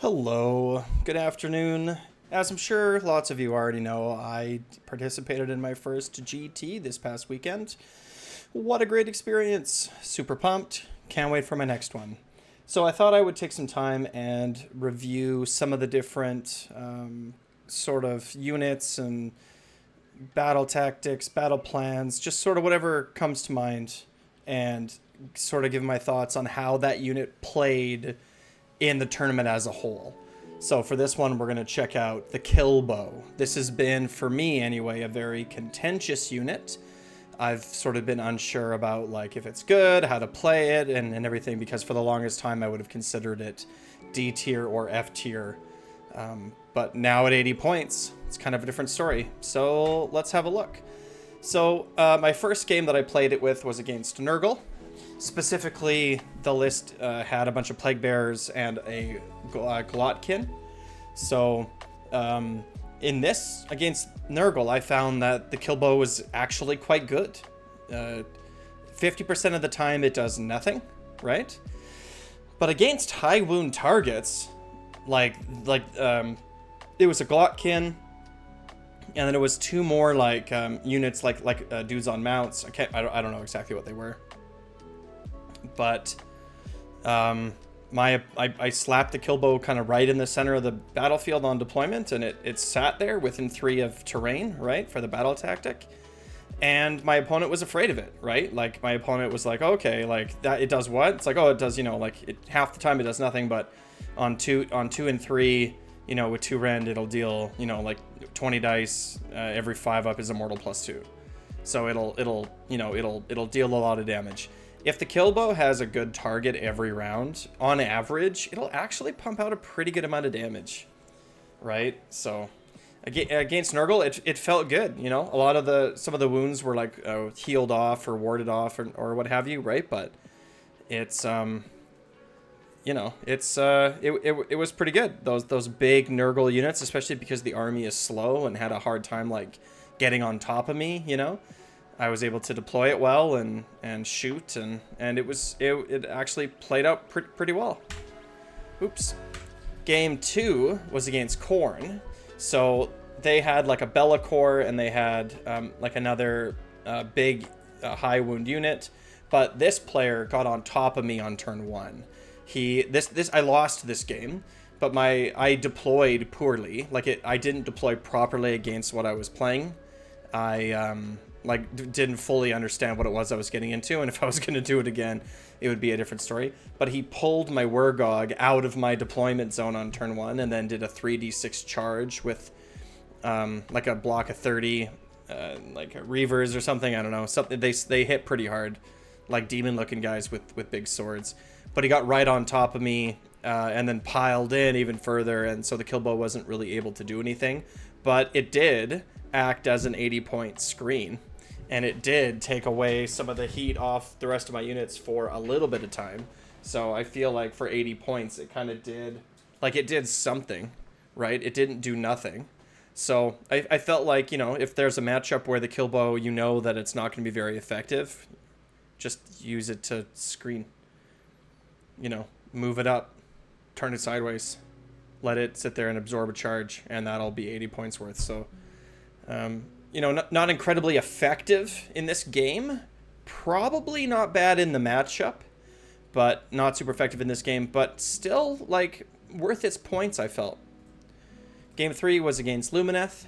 Hello, good afternoon. As I'm sure lots of you already know, I participated in my first GT this past weekend. What a great experience! Super pumped. Can't wait for my next one. So I thought I would take some time and review some of the different sort of units and battle tactics, battle plans, just sort of whatever comes to mind, and sort of give my thoughts on how that unit played in the tournament as a whole. So for this one, we're going to check out the Killbow. This has been, for me anyway, a very contentious unit. I've sort of been unsure about like if it's good, how to play it, and everything, because for the longest time I would have considered it D tier or F tier. But now at 80 points, it's kind of a different story. So let's have a look. So my first game that I played it with was against Nurgle. Specifically, the list had a bunch of Plague Bearers and a Glotkin. So, in this, against Nurgle, I found that the Killbow was actually quite good. 50% of the time, it does nothing, right? But against high wound targets, it was a Glotkin, and then it was two more units like dudes on mounts. I don't know exactly what they were. But I slapped the Killbow kind of right in the center of the battlefield on deployment, and it sat there within 3 of terrain, right, for the battle tactic. And my opponent was afraid of it, right? Like, my opponent was like, okay, like, that it does what? It's like, oh, it does, half the time it does nothing, but on two and 3, with 2 rend, it'll deal, 20 dice, every 5 up is immortal +2. So it'll deal a lot of damage. If the Killbow has a good target every round, on average, it'll actually pump out a pretty good amount of damage, right? So against Nurgle, it felt good, A lot of some of the wounds were like healed off or warded off or what have you, right? But it's it was pretty good. Those big Nurgle units, especially because the army is slow and had a hard time like getting on top of me, I was able to deploy it well and shoot, and it actually played out pretty well. Oops. Game 2 was against Khorne. So they had like a Bellacore, and they had like another big high wound unit, but this player got on top of me on turn 1. I lost this game, but I deployed poorly. I didn't deploy properly against what I was playing. I didn't fully understand what it was I was getting into, and if I was going to do it again, it would be a different story. But he pulled my Wergog out of my deployment zone on turn 1, and then did a 3d6 charge with like a block of 30, like Reavers or something. I don't know. Something they hit pretty hard, like demon-looking guys with big swords. But he got right on top of me, and then piled in even further, and so the Killbow wasn't really able to do anything. But it did act as an 80-point screen. And it did take away some of the heat off the rest of my units for a little bit of time. So I feel like for 80 points, it kind of did, it did something, right? It didn't do nothing. So I felt like, if there's a matchup where the Killbow, that it's not going to be very effective, just use it to screen. Move it up, turn it sideways, let it sit there and absorb a charge, and that'll be 80 points worth. So, not incredibly effective in this game. Probably not bad in the matchup, but not super effective in this game. But still, worth its points, I felt. Game 3 was against Lumineth.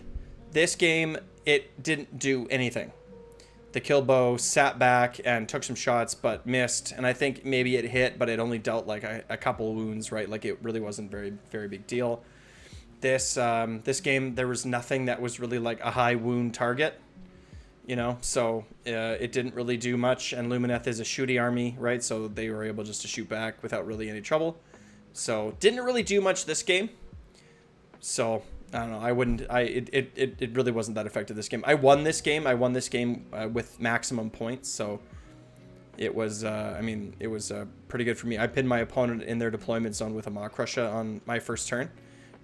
This game, it didn't do anything. The Killbow sat back and took some shots, but missed. And I think maybe it hit, but it only dealt a couple wounds, right? It really wasn't very, very big deal. This game, there was nothing that was really like a high wound target, so it didn't really do much. And Lumineth is a shooty army, right? So they were able just to shoot back without really any trouble. So didn't really do much this game. So I don't know. It really wasn't that effective this game. I won this game with maximum points. So it was, it was pretty good for me. I pinned my opponent in their deployment zone with a Maw Crusher on my first turn.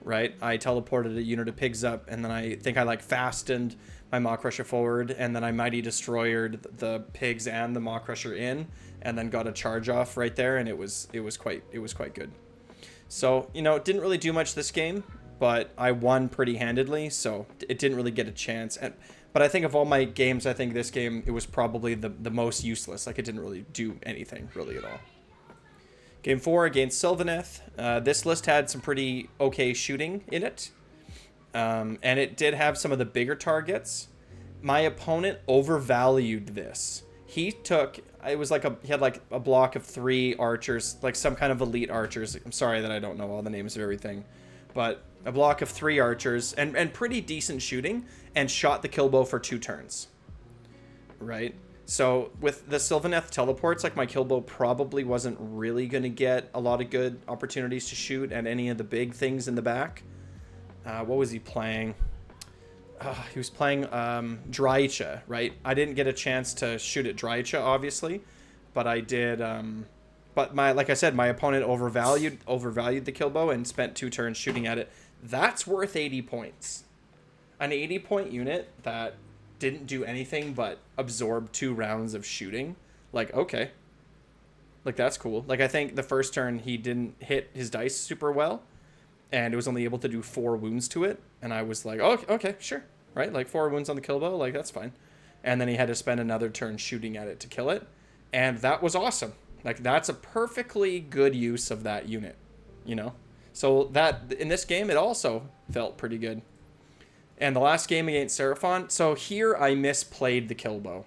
Right, I teleported a unit of pigs up, and then I think I fastened my Maw Crusher forward, and then I Mighty Destroyered the pigs and the Maw Crusher in, and then got a charge off right there, and it was quite good. So, you know, it didn't really do much this game, but I won pretty handedly, so it didn't really get a chance. But I think of all my games, I think this game, it was probably the most useless. Like, it didn't really do anything, really, at all. Game 4 against Sylvanath. This list had some pretty okay shooting in it. And it did have some of the bigger targets. My opponent overvalued this. He had like a block of 3 archers, like some kind of elite archers. I'm sorry that I don't know all the names of everything. But a block of 3 archers and pretty decent shooting, and shot the Killbow for 2 turns. Right? So with the Sylvanath teleports, like my Killbow probably wasn't really going to get a lot of good opportunities to shoot at any of the big things in the back. What was he playing? He was playing Draicha, right? I didn't get a chance to shoot at Draicha, obviously, but I did. But like I said, my opponent overvalued the Killbow and spent 2 turns shooting at it. That's worth 80 points. An 80-point unit that didn't do anything but absorb 2 rounds of shooting. Like, okay. Like, that's cool. Like, I think the first turn he didn't hit his dice super well, and it was only able to do 4 wounds to it. And I was like, oh, okay, sure. Right? Like, 4 wounds on the Killbow, like, that's fine. And then he had to spend another turn shooting at it to kill it. And that was awesome. Like, that's a perfectly good use of that unit, you know? So that, in this game, it also felt pretty good. And the last game against Serifont, so here I misplayed the Killbow.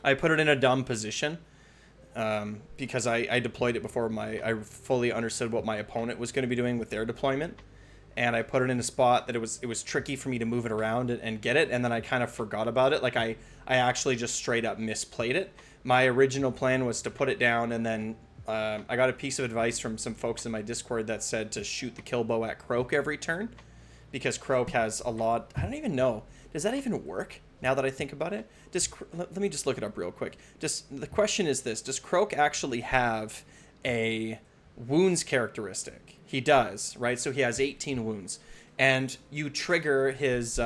I put it in a dumb position because I deployed it before I fully understood what my opponent was going to be doing with their deployment. And I put it in a spot that it was tricky for me to move it around and get it, and then I kind of forgot about it. Like, I actually just straight up misplayed it. My original plan was to put it down, and then I got a piece of advice from some folks in my Discord that said to shoot the Killbow at Croak every turn, because Croak has a lot. I don't even know. Does that even work now that I think about it? Let me just look it up real quick. The question is this: does Croak actually have a wounds characteristic? He does, right? So he has 18 wounds, and you trigger his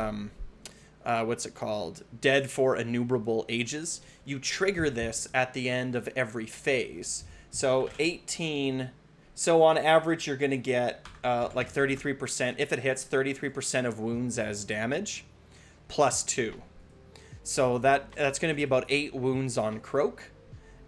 what's it called? Dead for innumerable ages. You trigger this at the end of every phase. So 18. So on average, you're going to get like 33%. If it hits, 33% of wounds as damage, plus 2. So that's going to be about 8 wounds on Croak.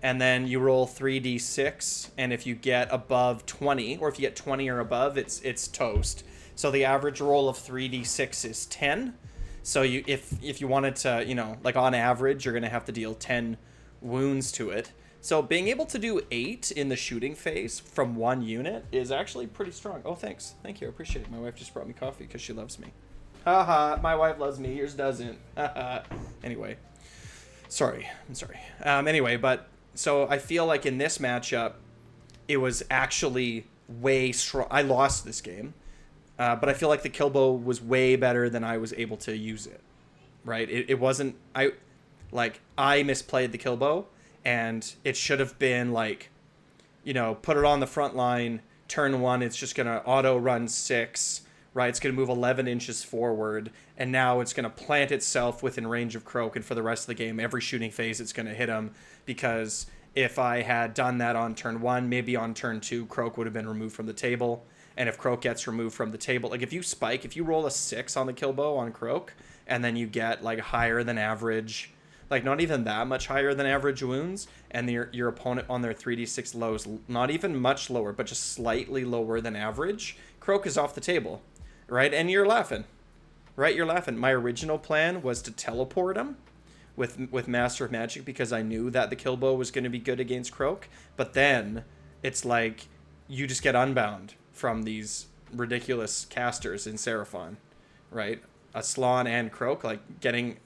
And then you roll 3d6, and if you get above 20, or if you get 20 or above, it's toast. So the average roll of 3d6 is 10. So if you wanted to, you know, like on average, you're going to have to deal 10 wounds to it. So being able to do 8 in the shooting phase from 1 unit is actually pretty strong. Oh, thanks. Thank you. I appreciate it. My wife just brought me coffee because she loves me. Haha, my wife loves me. Yours doesn't. Anyway. Sorry. I'm sorry. Anyway, but so I feel like in this matchup, it was actually way strong. I lost this game. But I feel like the Killbow was way better than I was able to use it. Right? It wasn't... I misplayed the Killbow. And it should have been like, you know, put it on the front line, turn 1, it's just going to auto run 6, right? It's going to move 11 inches forward, and now it's going to plant itself within range of Croak, and for the rest of the game, every shooting phase, it's going to hit him, because if I had done that on turn 1, maybe on turn 2, Croak would have been removed from the table, and if Croak gets removed from the table, like if you roll a 6 on the Killbow on Croak, and then you get like higher than average... Like, not even that much higher than average wounds, and your opponent on their 3d6 lows, not even much lower, but just slightly lower than average, Croak is off the table, right? And you're laughing, right? You're laughing. My original plan was to teleport him with Master of Magic because I knew that the Killbow was going to be good against Croak, but then it's like you just get unbound from these ridiculous casters in Serifont, right? Aslan and Croak, like getting...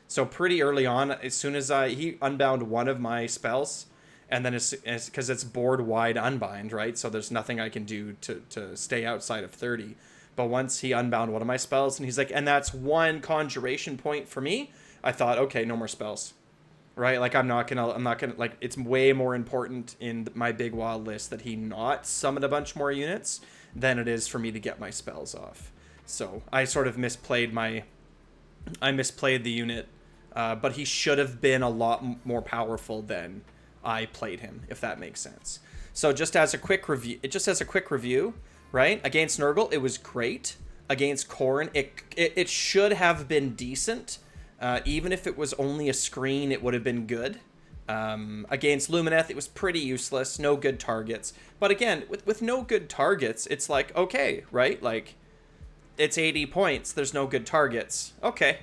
So pretty early on, as soon as he unbound one of my spells, and then because it's board wide unbind, right? So there's nothing I can do to stay outside of 30. But once he unbound one of my spells, and he's like, and that's 1 conjuration point for me, I thought, okay, no more spells, right? Like I'm not gonna like, it's way more important in my big wild list that he not summon a bunch more units than it is for me to get my spells off. So I sort of misplayed the unit. But he should have been a lot more powerful than I played him, if that makes sense. So just as a quick review, right? Against Nurgle, it was great. Against Khorne, it should have been decent. Even if it was only a screen, it would have been good. Against Lumineth, it was pretty useless. No good targets. But again, with no good targets, it's like, okay, right? Like, it's 80 points. There's no good targets. Okay.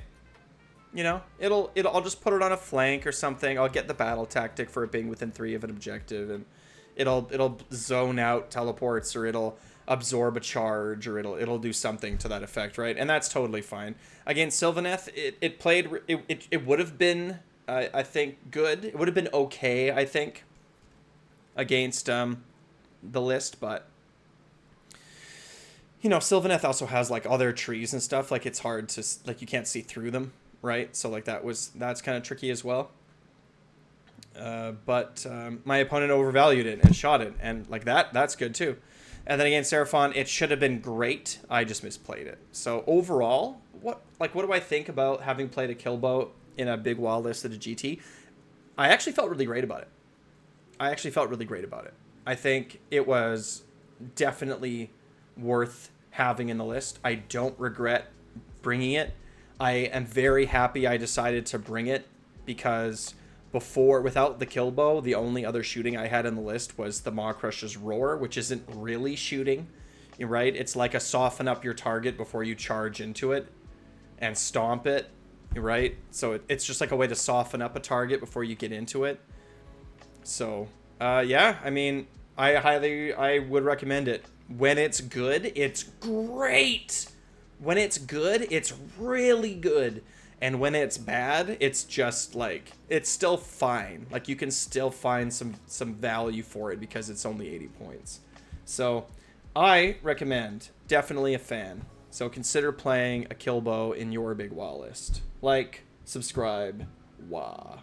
You know, I'll just put it on a flank or something. I'll get the battle tactic for it being within 3 of an objective, and it'll zone out teleports, or it'll absorb a charge, or it'll do something to that effect, right? And that's totally fine. Against Sylvaneth, it would have been, I think, good. It would have been okay, I think, against the list, but you know, Sylvaneth also has like other trees and stuff. Like, it's hard to, like, you can't see through them, right? So like that's kind of tricky as well. But my opponent overvalued it and shot it, and like that's good too. And then against Serifont, it should have been great. I just misplayed it. So overall, what do I think about having played a Killbow in a big wall list at a GT? I actually felt really great about it. I think it was definitely worth having in the list. I don't regret bringing it. I am very happy I decided to bring it, because before, without the Killbow, the only other shooting I had in the list was the Maw Crush's Roar, which isn't really shooting, right? It's like a soften up your target before you charge into it and stomp it, right? So it's just like a way to soften up a target before you get into it. So, yeah, I mean, I would recommend it. When it's good, it's great. When it's good, it's really good. And when it's bad, it's just like, it's still fine. Like, you can still find some value for it because it's only 80 points. So I recommend, definitely a fan. So consider playing a Killbow in your big wall list. Like, subscribe, wah.